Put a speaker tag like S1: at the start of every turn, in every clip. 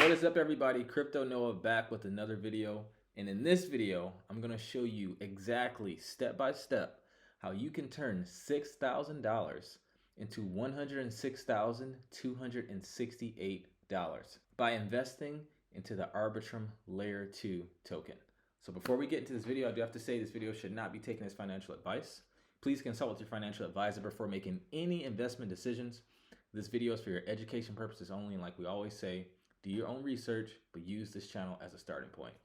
S1: What is up, everybody? Crypto Noah back with another video. And in this video, I'm going to show you exactly step by step how you can turn $6,000 into $106,268 by investing into the Arbitrum Layer 2 token. So before we get into this video, I do have to say this video should not be taken as financial advice. Please consult with your financial advisor before making any investment decisions. This video is for your education purposes only, and like we always say, do your own research, but use this channel as a starting point.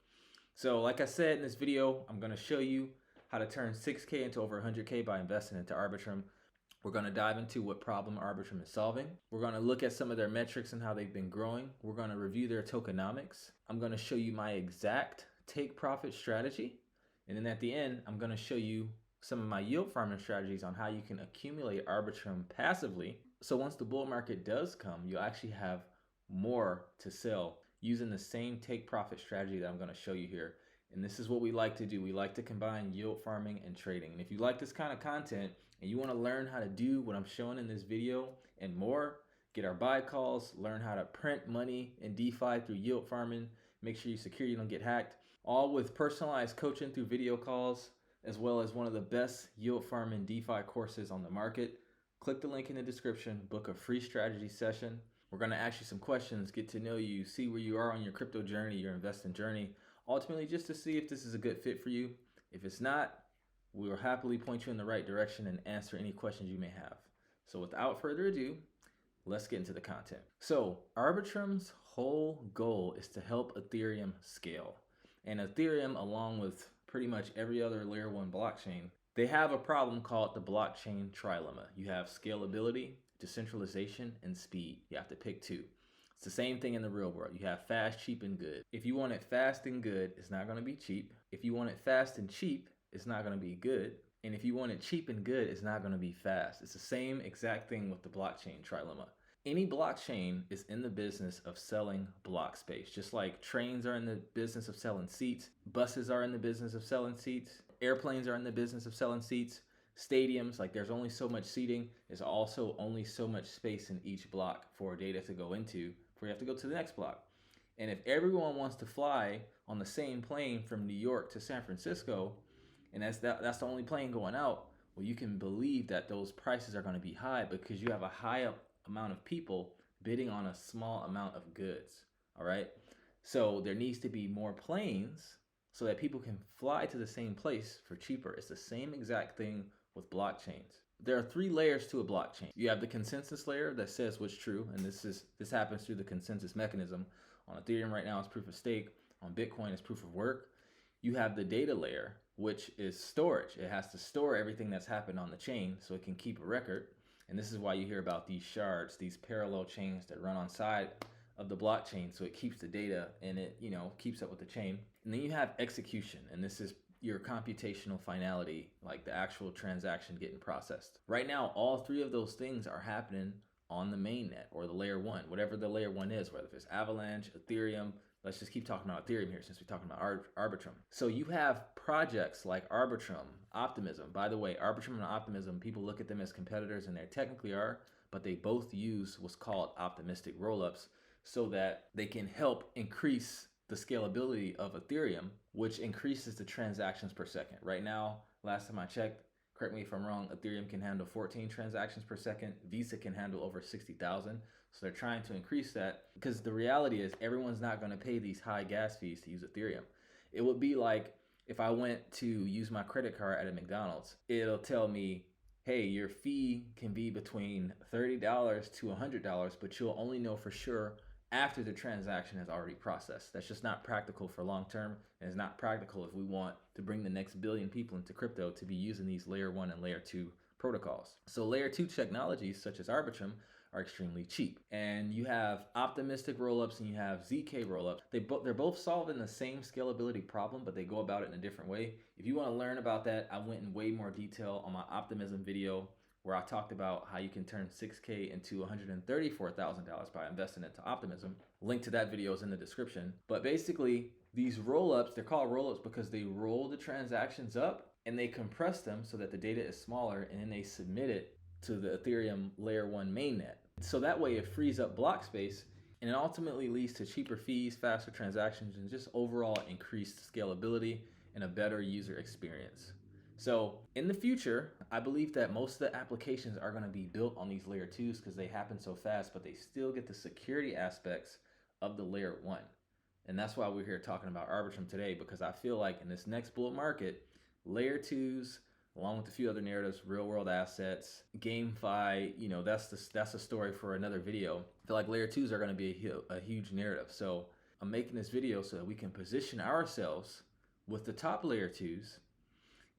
S1: So like I said in this video, I'm going to show you how to turn 6K into over 100K by investing into Arbitrum. We're going to dive into what problem Arbitrum is solving. We're going to look at some of their metrics and how they've been growing. We're going to review their tokenomics. I'm going to show you my exact take profit strategy. And then at the end, I'm going to show you some of my yield farming strategies on how you can accumulate Arbitrum passively. So once the bull market does come, you'll actually have more to sell using the same take profit strategy that I'm going to show you here. And this is what we like to do. We like to combine yield farming and trading. And if you like this kind of content and you want to learn how to do what I'm showing in this video and more, get our buy calls, learn how to print money in DeFi through yield farming, make sure you secure you don't get hacked, all with personalized coaching through video calls, as well as one of the best yield farming DeFi courses on the market. Click the link in the description, book a free strategy session. We're going to ask you some questions, get to know you, see where you are on your crypto journey, your investing journey, ultimately just to see if this is a good fit for you. If it's not, we will happily point you in the right direction and answer any questions you may have. So without further ado, let's get into the content. So Arbitrum's whole goal is to help Ethereum scale. And Ethereum, along with pretty much every other layer 1 blockchain, they have a problem called the blockchain trilemma. You have scalability, decentralization, and speed. You have to pick two. It's the same thing in the real world. You have fast, cheap, and good. If you want it fast and good, it's not going to be cheap. If you want it fast and cheap, it's not going to be good. And if you want it cheap and good, it's not going to be fast. It's the same exact thing with the blockchain trilemma. Any blockchain is in the business of selling block space. Just like trains are in the business of selling seats, buses are in the business of selling seats, airplanes are in the business of selling seats, stadiums, like there's only so much seating. There's also only so much space in each block for data to go into before you have to go to the next block. And if everyone wants to fly on the same plane from New York to San Francisco, and that's the only plane going out, well, you can believe that those prices are going to be high because you have a high amount of people bidding on a small amount of goods. All right. So there needs to be more planes so that people can fly to the same place for cheaper. It's the same exact thing with blockchains. There are three layers to a blockchain. You have the consensus layer that says what's true, and this happens through the consensus mechanism. On Ethereum right now, it's proof of stake. On Bitcoin, it's proof of work. You have the data layer, which is storage. It has to store everything that's happened on the chain so it can keep a record. And this is why you hear about these shards, these parallel chains that run on side of the blockchain, so it keeps the data and it, keeps up with the chain. And then you have execution, and this is your computational finality, like the actual transaction getting processed. Right now, all three of those things are happening on the mainnet or the layer 1, whatever the layer 1 is, whether it's Avalanche, Ethereum. Let's just keep talking about Ethereum here since we're talking about Arbitrum. So you have projects like Arbitrum, Optimism. By the way, Arbitrum and Optimism, people look at them as competitors, and they technically are, but they both use what's called optimistic rollups so that they can help increase the scalability of Ethereum, which increases the transactions per second. Right now, last time I checked, correct me if I'm wrong, Ethereum can handle 14 transactions per second. Visa can handle over 60,000. So they're trying to increase that because the reality is everyone's not going to pay these high gas fees to use Ethereum. It would be like if I went to use my credit card at a McDonald's, it'll tell me, hey, your fee can be between $30 to $100, but you'll only know for sure after the transaction has already processed. That's just not practical for long term, and it's not practical if we want to bring the next billion people into crypto to be using these layer 1 and layer 2 protocols. So layer 2 technologies such as Arbitrum are extremely cheap. And you have optimistic rollups and you have ZK rollups. They're both solving the same scalability problem, but they go about it in a different way. If you want to learn about that, I went in way more detail on my optimism video, where I talked about how you can turn 6K into $134,000 by investing into Optimism. Link to that video is in the description. But basically, these rollups, they're called rollups because they roll the transactions up and they compress them so that the data is smaller, and then they submit it to the Ethereum layer 1 mainnet. So that way it frees up block space And it ultimately leads to cheaper fees, faster transactions, and just overall increased scalability and a better user experience. So in the future, I believe that most of the applications are going to be built on these layer 2s because they happen so fast, but they still get the security aspects of the layer 1. And that's why we're here talking about Arbitrum today, because I feel like in this next bull market, layer 2s, along with a few other narratives, real world assets, GameFi, that's a story for another video. I feel like layer 2s are going to be a huge narrative. So I'm making this video so that we can position ourselves with the top layer 2s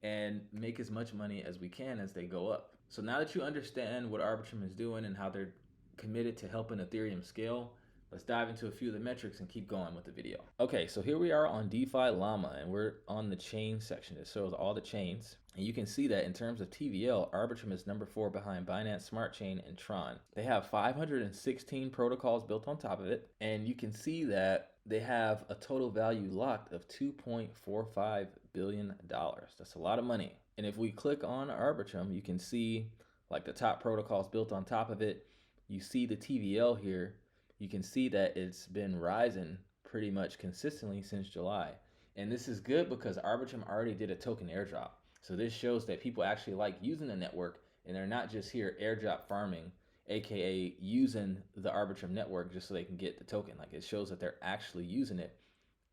S1: and make as much money as we can as they go up. So now that you understand what Arbitrum is doing and how they're committed to helping Ethereum scale, let's dive into a few of the metrics and keep going with the video. Okay, so here we are on DeFi Llama, and we're on the chain section. It shows all the chains. And you can see that in terms of TVL, Arbitrum is number 4 behind Binance Smart Chain and Tron. They have 516 protocols built on top of it. And you can see that they have a total value locked of $2.45 billion. That's a lot of money. And if we click on Arbitrum, you can see like the top protocols built on top of it. You see the TVL here. You can see that it's been rising pretty much consistently since July. And this is good because Arbitrum already did a token airdrop. So this shows that people actually like using the network and they're not just here airdrop farming, aka using the Arbitrum network just so they can get the token. Like it shows that they're actually using it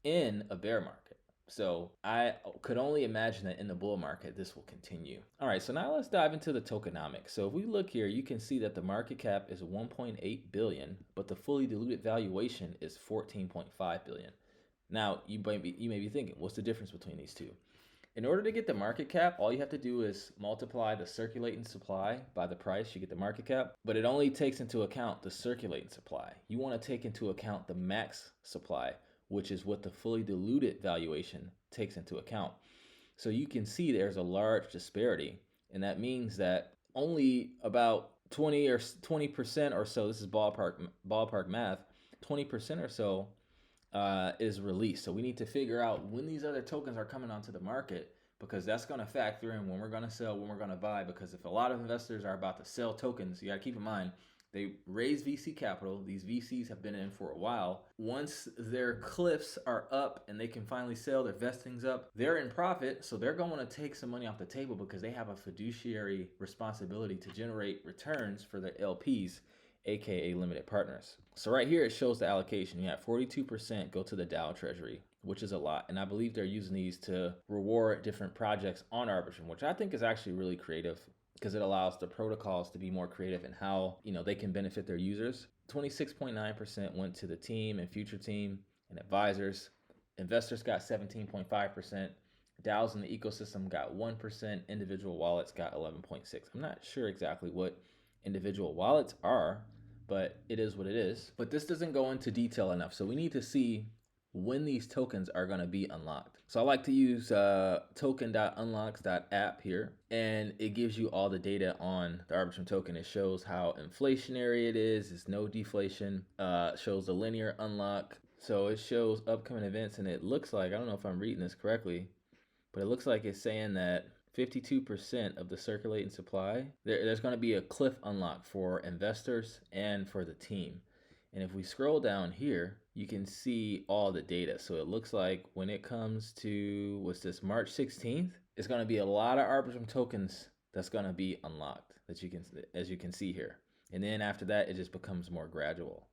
S1: in a bear market. So I could only imagine that in the bull market, this will continue. All right, so now let's dive into the tokenomics. So if we look here, you can see that the market cap is 1.8 billion, but the fully diluted valuation is 14.5 billion. Now, you may be thinking, what's the difference between these two? In order to get the market cap, all you have to do is multiply the circulating supply by the price, you get the market cap, but it only takes into account the circulating supply. You want to take into account the max supply, which is what the fully diluted valuation takes into account. So you can see there's a large disparity, and that means that only about 20% or so, this is ballpark math, 20% or so is released. So we need to figure out when these other tokens are coming onto the market, because that's going to factor in when we're going to sell, when we're going to buy. Because if a lot of investors are about to sell tokens, you got to keep in mind, they raise VC capital. These VCs have been in for a while. Once their cliffs are up and they can finally sell, their vesting's up, they're in profit. So they're going to take some money off the table because they have a fiduciary responsibility to generate returns for their LPs, aka limited partners. So right here, it shows the allocation. You have 42% go to the DAO treasury, which is a lot. And I believe they're using these to reward different projects on Arbitrum, which I think is actually really creative, because it allows the protocols to be more creative in how they can benefit their users. 26.9% went to the team and future team and advisors. Investors got 17.5%. DAOs in the ecosystem got 1%. Individual wallets got 11.6%. I'm not sure exactly what individual wallets are, but it is what it is. But this doesn't go into detail enough. So we need to see when these tokens are going to be unlocked. So I like to use token.unlocks.app here, and it gives you all the data on the Arbitrum token. It shows how inflationary it is. It's no deflation. Shows the linear unlock. So it shows upcoming events, and it looks like, I don't know if I'm reading this correctly, but it looks like it's saying that 52% of the circulating supply, there's going to be a cliff unlock for investors and for the team. And if we scroll down here, you can see all the data. So it looks like when it comes to, what's this, March 16th, it's going to be a lot of Arbitrum tokens that's going to be unlocked, that you can, as you can see here. And then after that, it just becomes more gradual.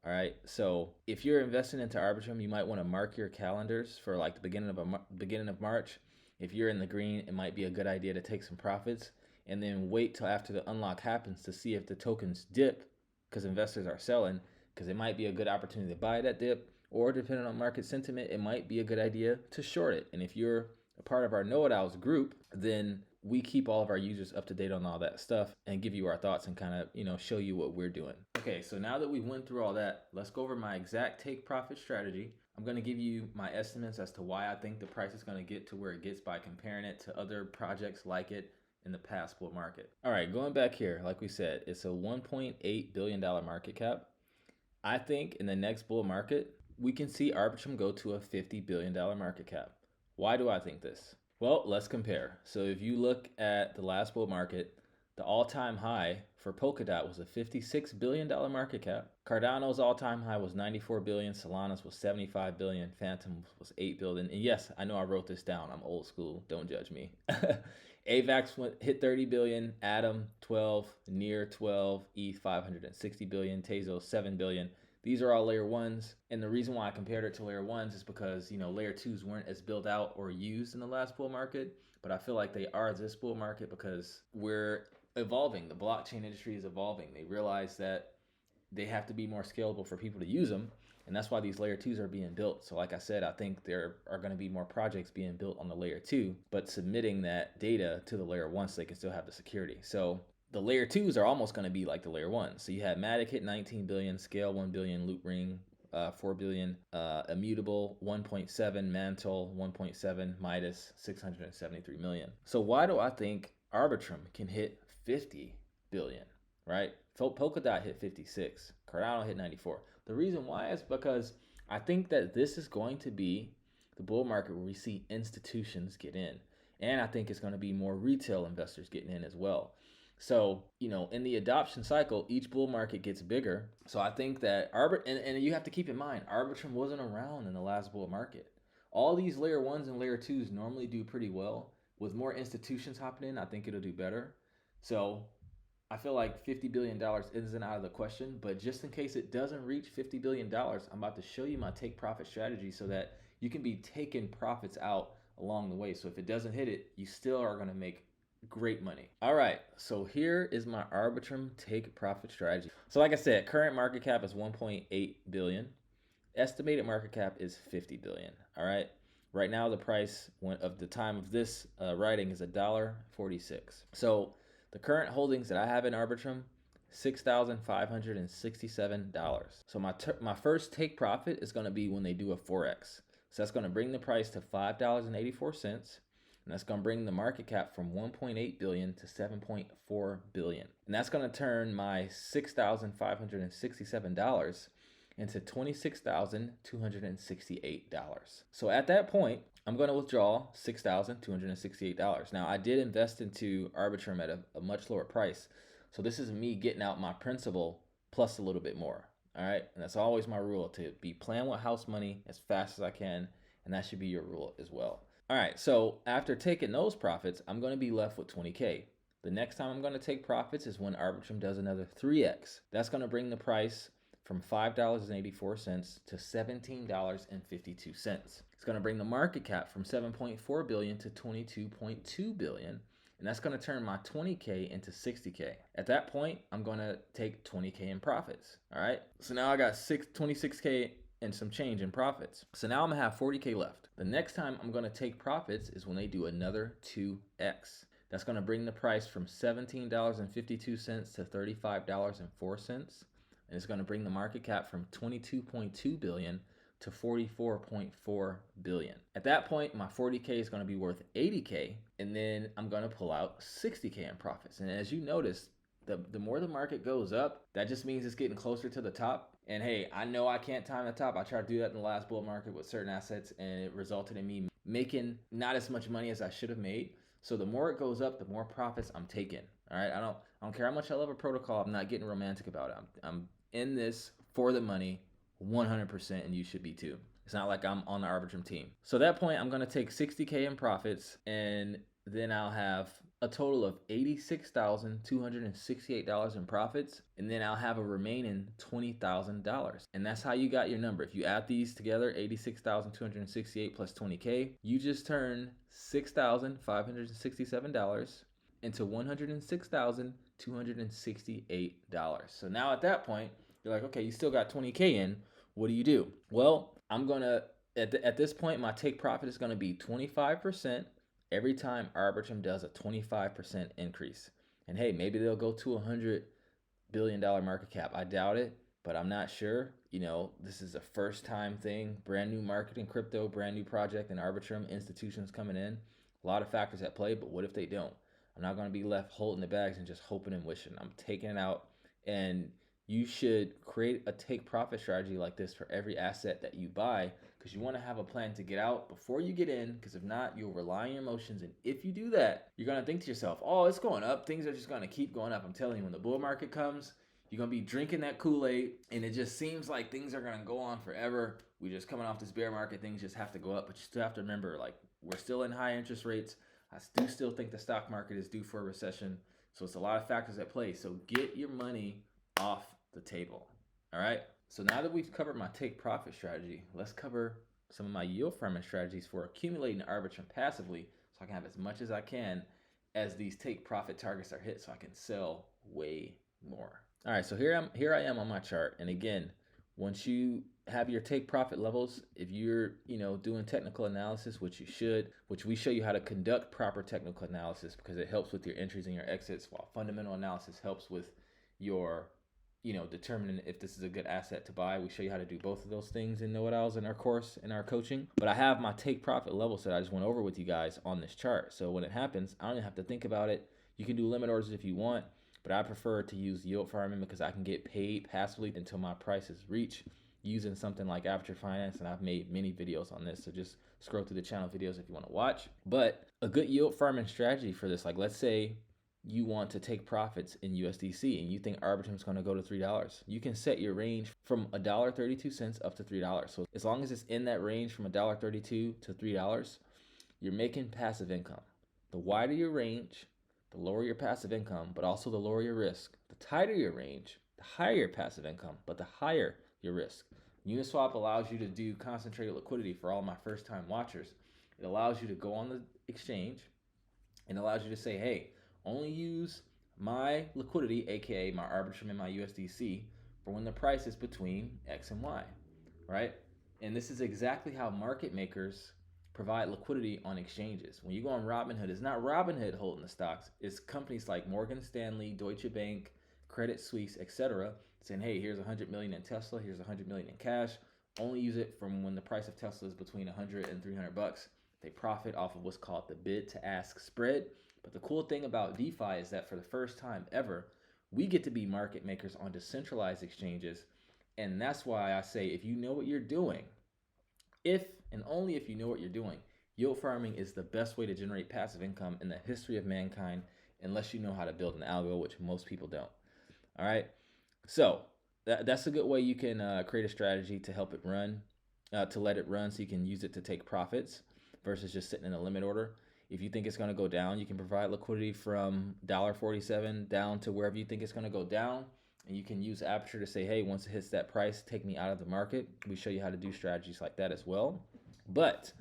S1: All right. So if you're investing into Arbitrum, you might want to mark your calendars for like the beginning of March. If you're in the green, it might be a good idea to take some profits and then wait till after the unlock happens to see if the tokens dip, because investors are selling, because it might be a good opportunity to buy that dip, or depending on market sentiment, it might be a good idea to short it. And if you're a part of our know-it-alls group, then we keep all of our users up to date on all that stuff and give you our thoughts and kind of, show you what we're doing. Okay, so now that we went through all that, let's go over my exact take profit strategy. I'm going to give you my estimates as to why I think the price is going to get to where it gets by comparing it to other projects like it in the past bull market. All right, going back here, like we said, it's a $1.8 billion market cap. I think in the next bull market, we can see Arbitrum go to a $50 billion market cap. Why do I think this? Well, let's compare. So if you look at the last bull market, The all-time high for Polkadot was a $56 billion market cap. Cardano's all-time high was 94 billion. Solana's was 75 billion. Phantom was 8 billion. And yes, I know I wrote this down. I'm old school. Don't judge me. AVAX hit 30 billion. Atom 12. Near 12. ETH 560 billion. Tezos 7 billion. These are all layer ones. And the reason why I compared it to layer ones is because, layer twos weren't as built out or used in the last bull market. But I feel like they are this bull market because we're evolving. The blockchain industry is evolving. They realize that they have to be more scalable for people to use them. And that's why these layer twos are being built. So like I said, I think there are going to be more projects being built on the layer two, but submitting that data to the layer one so they can still have the security. So the layer twos are almost going to be like the layer ones. So you had Matic hit 19 billion, Scale 1 billion, Loop Ring 4 billion, Immutable 1.7, Mantle 1.7, Midas 673 million. So why do I think Arbitrum can hit 50 billion, right? Polkadot hit 56, Cardano hit 94. The reason why is because I think that this is going to be the bull market where we see institutions get in. And I think it's going to be more retail investors getting in as well. So, in the adoption cycle, each bull market gets bigger. So I think that and you have to keep in mind, Arbitrum wasn't around in the last bull market. All these layer ones and layer twos normally do pretty well. With more institutions hopping in, I think it'll do better. So I feel like $50 billion isn't out of the question, but just in case it doesn't reach $50 billion, I'm about to show you my take profit strategy so that you can be taking profits out along the way. So if it doesn't hit it, you still are going to make great money. All right, so here is my Arbitrum take profit strategy. So like I said, current market cap is 1.8 billion. Estimated market cap is 50 billion. All right. Right now, the price of the time of this writing is $1.46. So the current holdings that I have in Arbitrum, $6,567. So my first take profit is going to be when they do a 4x. So that's going to bring the price to $5.84. And that's going to bring the market cap from 1.8 billion to 7.4 billion. And that's going to turn my $6,567 into $26,268. So at that point, I'm going to withdraw $6,268. Now, I did invest into Arbitrum at a much lower price. So this is me getting out my principal plus a little bit more. All right. And that's always my rule, to be playing with house money as fast as I can. And that should be your rule as well. All right. So after taking those profits, I'm going to be left with 20K. The next time I'm going to take profits is when Arbitrum does another 3x. That's going to bring the price from $5.84 to $17.52. It's going to bring the market cap from 7.4 billion to 22.2 billion. And that's going to turn my 20K into 60K. At that point, I'm going to take 20K in profits. All right. So now I got 26K and some change in profits. So now I'm going to have 40K left. The next time I'm going to take profits is when they do another 2x. That's going to bring the price from $17.52 to $35.04. And it's going to bring the market cap from 22.2 billion to 44.4 billion. At that point, my 40K is going to be worth 80K, and then I'm going to pull out 60K in profits. And as you notice, the more the market goes up, that just means it's getting closer to the top. And hey, I know I can't time the top. I tried to do that in the last bull market with certain assets, and it resulted in me making not as much money as I should have made. So the more it goes up, the more profits I'm taking. All right, I don't care how much I love a protocol. I'm not getting romantic about it. I'm in this for the money 100%, and you should be too. It's not like I'm on the Arbitrum team. So at that point, I'm going to take 60K in profits, and then I'll have a total of $86,268 in profits, and then I'll have a remaining $20,000. And that's how you got your number. If you add these together, 86,268 plus 20K, you just turn $6,567 into $106,268. So now at that point, you're like, okay, you still got 20K in. What do you do? Well, I'm going to, at this point, my take profit is going to be 25% every time Arbitrum does a 25% increase. And hey, maybe they'll go to $100 billion market cap. I doubt it, but I'm not sure. This is a first time thing, brand new market in crypto, brand new project in Arbitrum, institutions coming in, a lot of factors at play, but what if they don't? I'm not going to be left holding the bags and just hoping and wishing. I'm taking it out, and you should create a take profit strategy like this for every asset that you buy, because you want to have a plan to get out before you get in, because if not, you'll rely on your emotions. And if you do that, you're going to think to yourself, oh, it's going up. Things are just going to keep going up. I'm telling you, when the bull market comes, you're going to be drinking that Kool-Aid, and it just seems like things are going to go on forever. We're just coming off this bear market. Things just have to go up. But you still have to remember, like, we're still in high interest rates. I do still think the stock market is due for a recession. So it's a lot of factors at play. So get your money off the table. All right. So now that we've covered my take profit strategy, let's cover some of my yield farming strategies for accumulating Arbitrum passively, so I can have as much as I can as these take profit targets are hit, so I can sell way more. All right, so here I am on my chart. And again, once you have your take profit levels, if you're doing technical analysis, which you should, which we show you how to conduct proper technical analysis, because it helps with your entries and your exits, while fundamental analysis helps with your determining if this is a good asset to buy. We show you how to do both of those things in know-it-alls in our course, in our coaching. But I have my take profit levels that I just went over with you guys on this chart. So when it happens, I don't even have to think about it. You can do limit orders if you want, but I prefer to use yield farming because I can get paid passively until my prices reach using something like Arbitrum Finance, and I've made many videos on this. So just scroll through the channel videos if you want to watch. But a good yield farming strategy for this, like let's say you want to take profits in USDC and you think Arbitrum is going to go to $3. You can set your range from $1.32 up to $3. So as long as it's in that range from $1.32 to $3, you're making passive income. The wider your range, the lower your passive income, but also the lower your risk. The tighter your range, the higher your passive income, but the higher your risk. Uniswap allows you to do concentrated liquidity for all my first time watchers. It allows you to go on the exchange and allows you to say, hey, only use my liquidity, aka my Arbitrum and my USDC, for when the price is between X and Y, right? And this is exactly how market makers provide liquidity on exchanges. When you go on Robinhood, it's not Robinhood holding the stocks, it's companies like Morgan Stanley, Deutsche Bank, Credit Suisse, etc., saying, hey, here's 100 million in Tesla, here's 100 million in cash. Only use it from when the price of Tesla is between 100 and 300 bucks. They profit off of what's called the bid to ask spread. But the cool thing about DeFi is that for the first time ever, we get to be market makers on decentralized exchanges. And that's why I say, if you know what you're doing, if and only if you know what you're doing, yield farming is the best way to generate passive income in the history of mankind, unless you know how to build an algo, which most people don't. All right. So that's a good way you can create a strategy to help it run, to let it run so you can use it to take profits versus just sitting in a limit order. If you think it's going to go down, you can provide liquidity from $1.47 down to wherever you think it's going to go down. And you can use Aperture to say, hey, once it hits that price, take me out of the market. We show you how to do strategies like that as well. But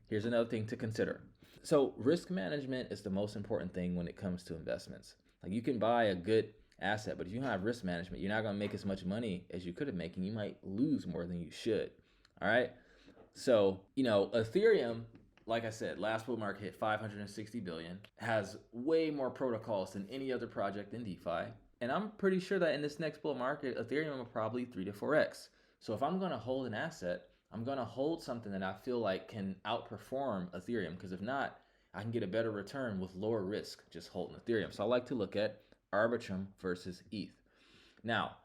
S1: here's another thing to consider. So risk management is the most important thing when it comes to investments. Like, you can buy a good asset, but if you don't have risk management, you're not going to make as much money as you could have made, and you might lose more than you should. All right. So, Ethereum, like I said, last bull market hit 560 billion, has way more protocols than any other project in DeFi. And I'm pretty sure that in this next bull market, Ethereum will probably 3 to 4x. So if I'm going to hold an asset, I'm going to hold something that I feel like can outperform Ethereum, because if not, I can get a better return with lower risk just holding Ethereum. So I like to look at Arbitrum versus ETH. Now,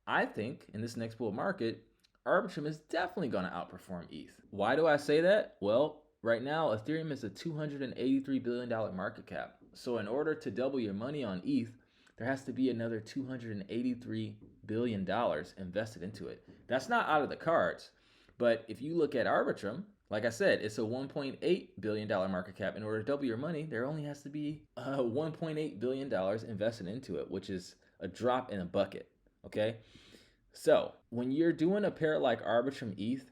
S1: I think in this next bull market, Arbitrum is definitely going to outperform ETH. Why do I say that? Well, right now, Ethereum is a $283 billion market cap. So in order to double your money on ETH, there has to be another $283 billion invested into it. That's not out of the cards. But if you look at Arbitrum, like I said, it's a $1.8 billion market cap. In order to double your money, there only has to be $1.8 billion invested into it, which is a drop in a bucket, okay? So when you're doing a pair like Arbitrum ETH,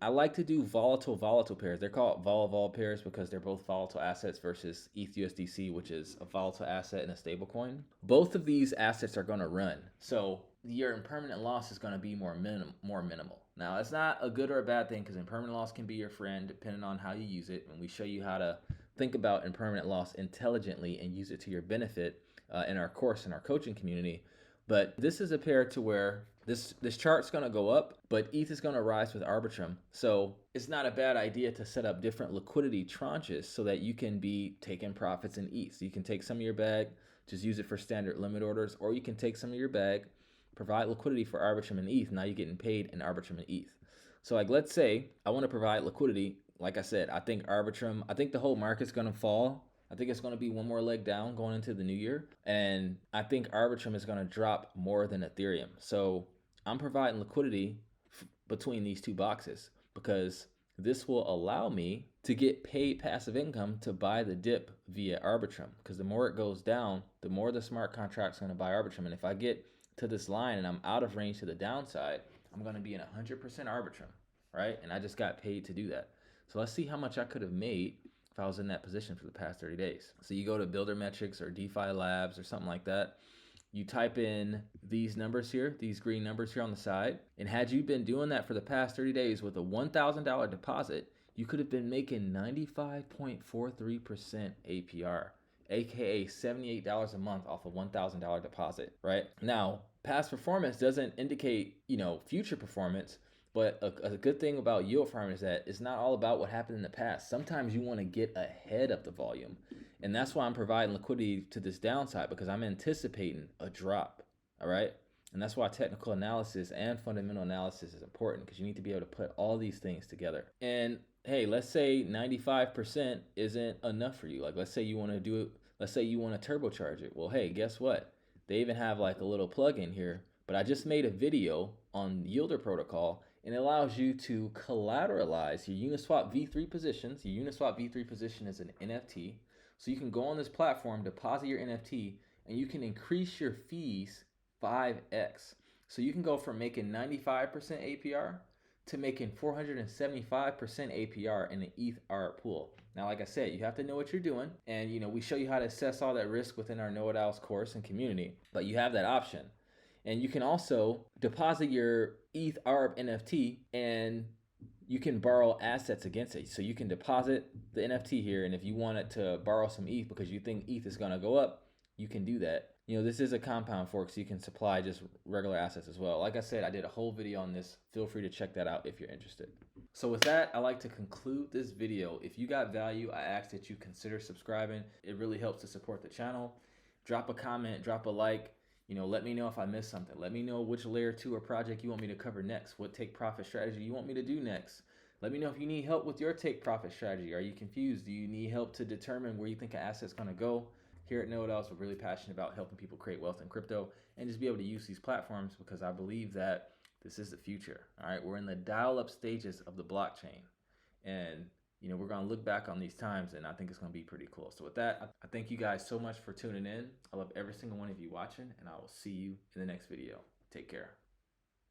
S1: I like to do volatile pairs. They're called vol pairs because they're both volatile assets versus ETH USDC, which is a volatile asset and a stable coin. Both of these assets are going to run. So your impermanent loss is going to be more minimal. Now, it's not a good or a bad thing, because impermanent loss can be your friend depending on how you use it. And we show you how to think about impermanent loss intelligently and use it to your benefit in our course, in our coaching community. But this is a pair to where this chart's going to go up, but ETH is going to rise with Arbitrum. So it's not a bad idea to set up different liquidity tranches so that you can be taking profits in ETH. So you can take some of your bag, just use it for standard limit orders, or you can take some of your bag, provide liquidity for Arbitrum and ETH. Now you're getting paid in Arbitrum and ETH. So like, let's say I want to provide liquidity. Like I said, I think Arbitrum, I think the whole market's going to fall. I think it's going to be one more leg down going into the new year. And I think Arbitrum is going to drop more than Ethereum. So I'm providing liquidity between these two boxes because this will allow me to get paid passive income to buy the dip via Arbitrum. Because the more it goes down, the more the smart contract's going to buy Arbitrum. And if I get to this line and I'm out of range to the downside, I'm going to be in 100% Arbitrum, right? And I just got paid to do that. So let's see how much I could have made if I was in that position for the past 30 days. So you go to Builder Metrics or DeFi Labs or something like that. You type in these numbers here, these green numbers here on the side. And had you been doing that for the past 30 days with a $1,000 deposit, you could have been making 95.43% APR, aka $78 a month off a $1,000 deposit, right? Now, past performance doesn't indicate, future performance. But a good thing about yield farming is that it's not all about what happened in the past. Sometimes you want to get ahead of the volume. And that's why I'm providing liquidity to this downside, because I'm anticipating a drop, all right? And that's why technical analysis and fundamental analysis is important, because you need to be able to put all these things together. And hey, let's say 95% isn't enough for you. Like, let's say you want to do it. Let's say you want to turbocharge it. Well, hey, guess what? They even have like a little plug-in here. But I just made a video on yldr protocol, and it allows you to collateralize your Uniswap V3 positions. Your Uniswap V3 position is an NFT. So you can go on this platform, deposit your NFT, and you can increase your fees 5x. So you can go from making 95% APR to making 475% APR in the ETH ARB pool. Now, like I said, you have to know what you're doing. And, we show you how to assess all that risk within our Know It Alls course and community. But you have that option. And you can also deposit your ETH ARB NFT and you can borrow assets against it. So you can deposit the NFT here, and if you wanted to borrow some ETH because you think ETH is going to go up, you can do that. This is a compound fork, so you can supply just regular assets as well. Like I said, I did a whole video on this. Feel free to check that out if you're interested. So with that, I like to conclude this video. If you got value, I ask that you consider subscribing. It really helps to support the channel. Drop a comment, drop a like. Let me know if I missed something. Let me know which layer 2 or project you want me to cover next. What take profit strategy you want me to do next. Let me know if you need help with your take profit strategy. Are you confused? Do you need help to determine where you think an asset's going to go? Here at Know It Alls, we're really passionate about helping people create wealth in crypto and just be able to use these platforms, because I believe that this is the future. All right, we're in the dial-up stages of the blockchain, and we're going to look back on these times, and I think it's going to be pretty cool. So with that, I thank you guys so much for tuning in. I love every single one of you watching, and I will see you in the next video. Take care.